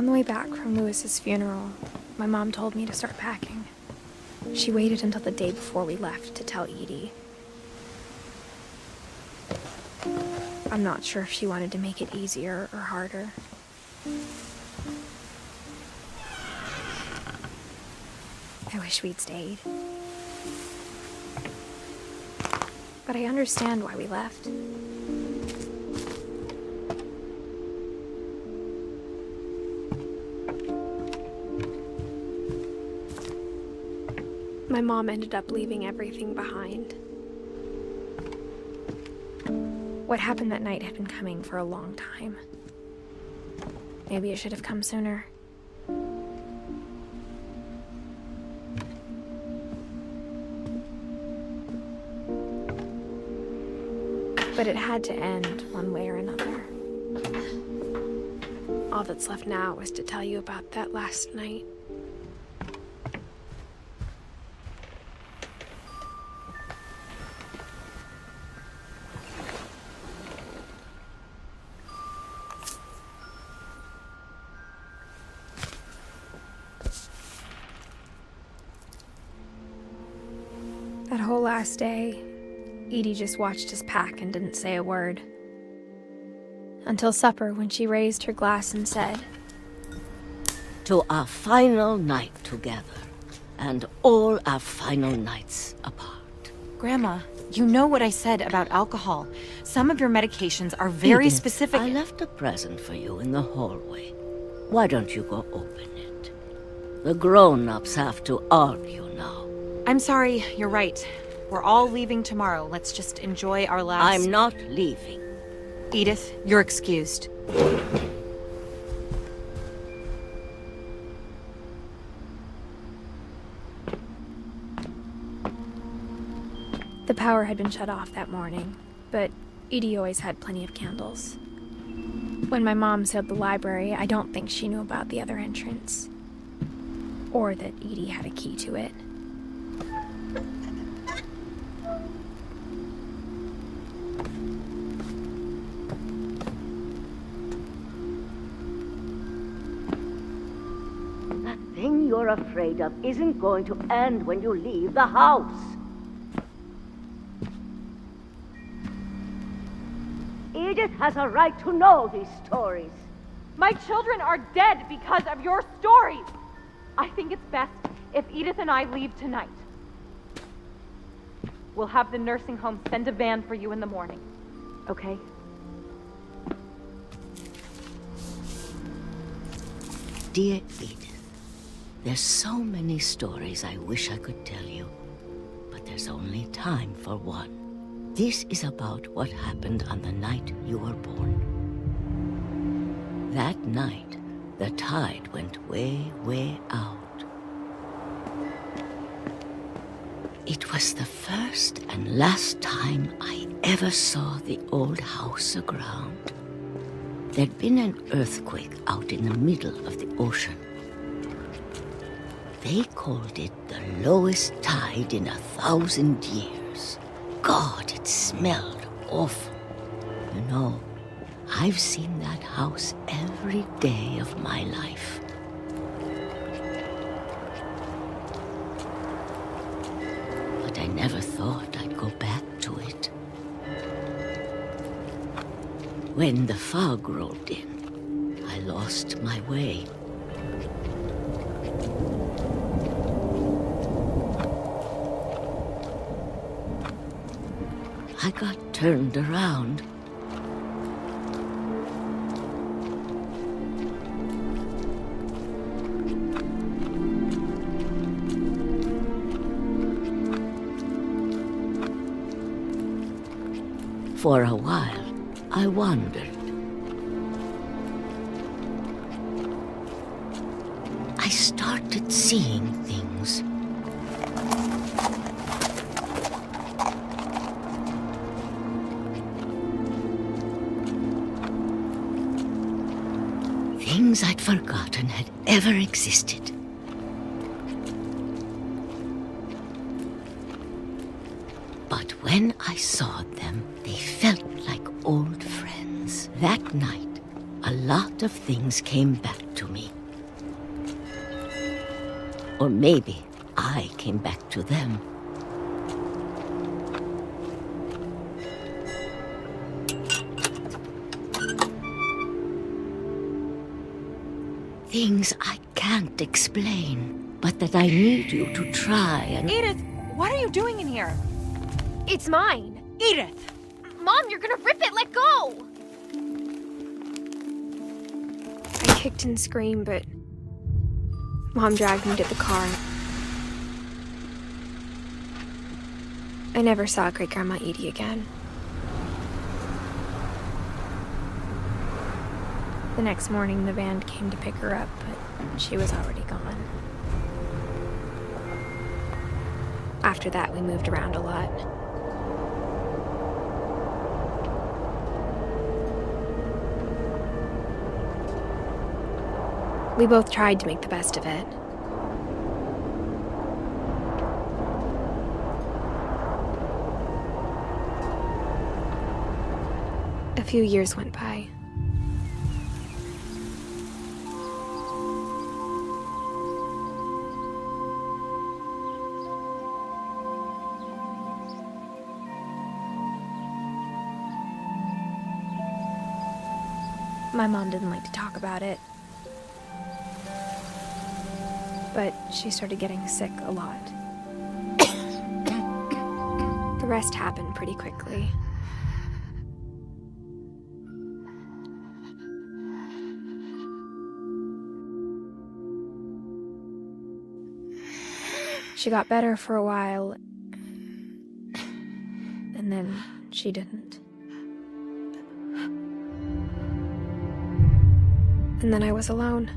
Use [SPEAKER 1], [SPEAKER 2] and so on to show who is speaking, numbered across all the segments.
[SPEAKER 1] On the way back from Lewis's funeral, my mom told me to start packing. She waited until the day before we left to tell Edie. I'm not sure if she wanted to make it easier or harder. I wish we'd stayed. But I understand why we left. My mom ended up leaving everything behind. What happened that night had been coming for a long time. Maybe it should have come sooner. But it had to end one way or another. All that's left now is to tell you about that last night. That whole last day, Edie just watched us pack and didn't say a word. Until supper, when she raised her glass and said,
[SPEAKER 2] "To our final night together, and all our final nights apart."
[SPEAKER 3] Grandma, you know what I said about alcohol. Some of your medications are very
[SPEAKER 2] Edith,
[SPEAKER 3] specific.
[SPEAKER 2] I left a present for you in the hallway. Why don't you go open it? The grown-ups have to argue now.
[SPEAKER 3] I'm sorry, you're right. We're all leaving tomorrow. Let's just enjoy our last...
[SPEAKER 2] I'm not leaving.
[SPEAKER 3] Edith, you're excused.
[SPEAKER 1] The power had been shut off that morning, but Edie always had plenty of candles. When my mom sealed the library, I don't think she knew about the other entrance. Or that Edie had a key to it.
[SPEAKER 2] That thing you're afraid of isn't going to end when you leave the house. Edith has a right to know these stories.
[SPEAKER 4] My children are dead because of your stories. I think it's best if Edith and I leave tonight. We'll have the nursing home send a van for you in the morning, okay?
[SPEAKER 2] Dear Edith, there's so many stories I wish I could tell you, but there's only time for one. This is about what happened on the night you were born. That night, the tide went way, way out. It was the first and last time I ever saw the old house aground. There'd been an earthquake out in the middle of the ocean. They called it the lowest tide in 1,000 years. God, it smelled awful. You know, I've seen that house every day of my life. But I never thought I'd go back to it. When the fog rolled in, I lost my way. I got turned around. For a while, I wandered. I started seeing things. Things I'd forgotten had ever existed. But when I saw them, they felt like old friends. That night, a lot of things came back to me. Or maybe I came back to them. Things I can't explain, but that I need you to try and...
[SPEAKER 3] Edith, what are you doing in here?
[SPEAKER 1] It's mine.
[SPEAKER 3] Edith!
[SPEAKER 1] Mom, you're gonna rip it! Let go! I kicked and screamed, but Mom dragged me to the car. I never saw Great-Grandma Edie again. The next morning, the van came to pick her up, but she was already gone. After that, we moved around a lot. We both tried to make the best of it. A few years went by. My mom didn't like to talk about it. But she started getting sick a lot. The rest happened pretty quickly. She got better for a while, and then she didn't. And then I was alone.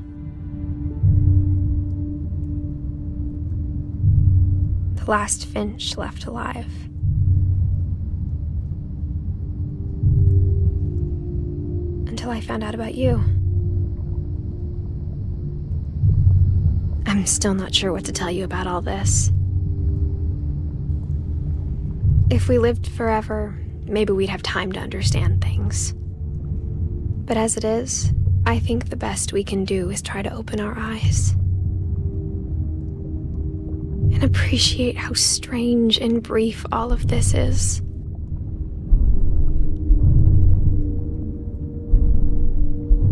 [SPEAKER 1] The last Finch left alive. Until I found out about you. I'm still not sure what to tell you about all this. If we lived forever, maybe we'd have time to understand things. But as it is, I think the best we can do is try to open our eyes. And appreciate how strange and brief all of this is.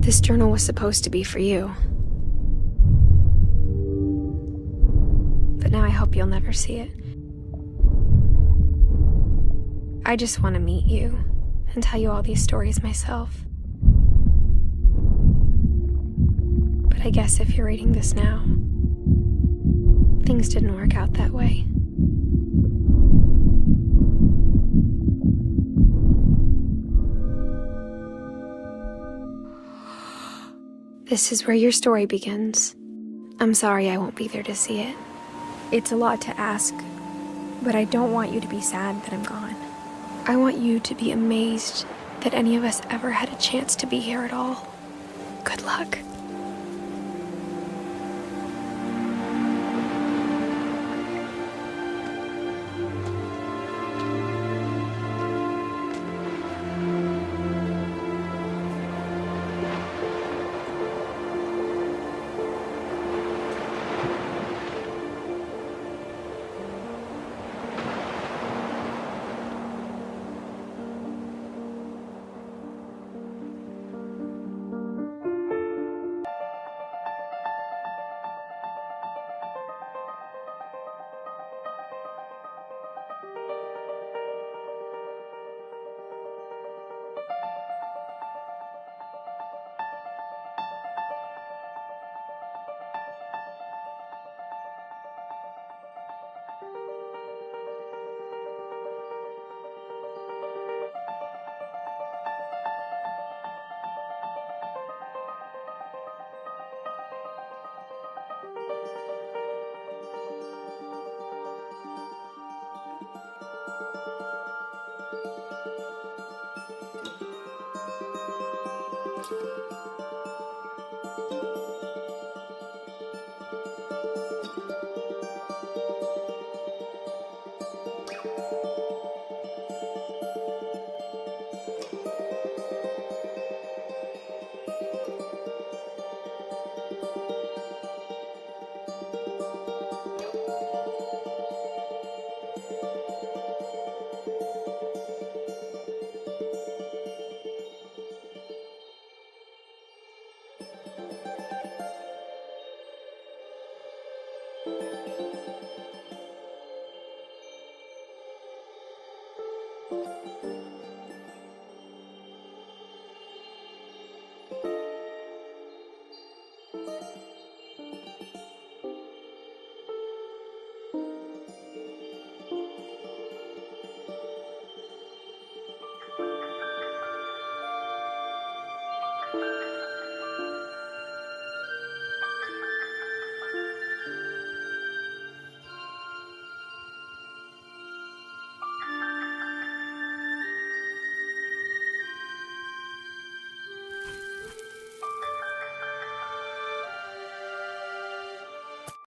[SPEAKER 1] This journal was supposed to be for you. But now I hope you'll never see it. I just want to meet you and tell you all these stories myself. But I guess if you're reading this now, things didn't work out that way. This is where your story begins. I'm sorry I won't be there to see it. It's a lot to ask, but I don't want you to be sad that I'm gone. I want you to be amazed that any of us ever had a chance to be here at all. Good luck.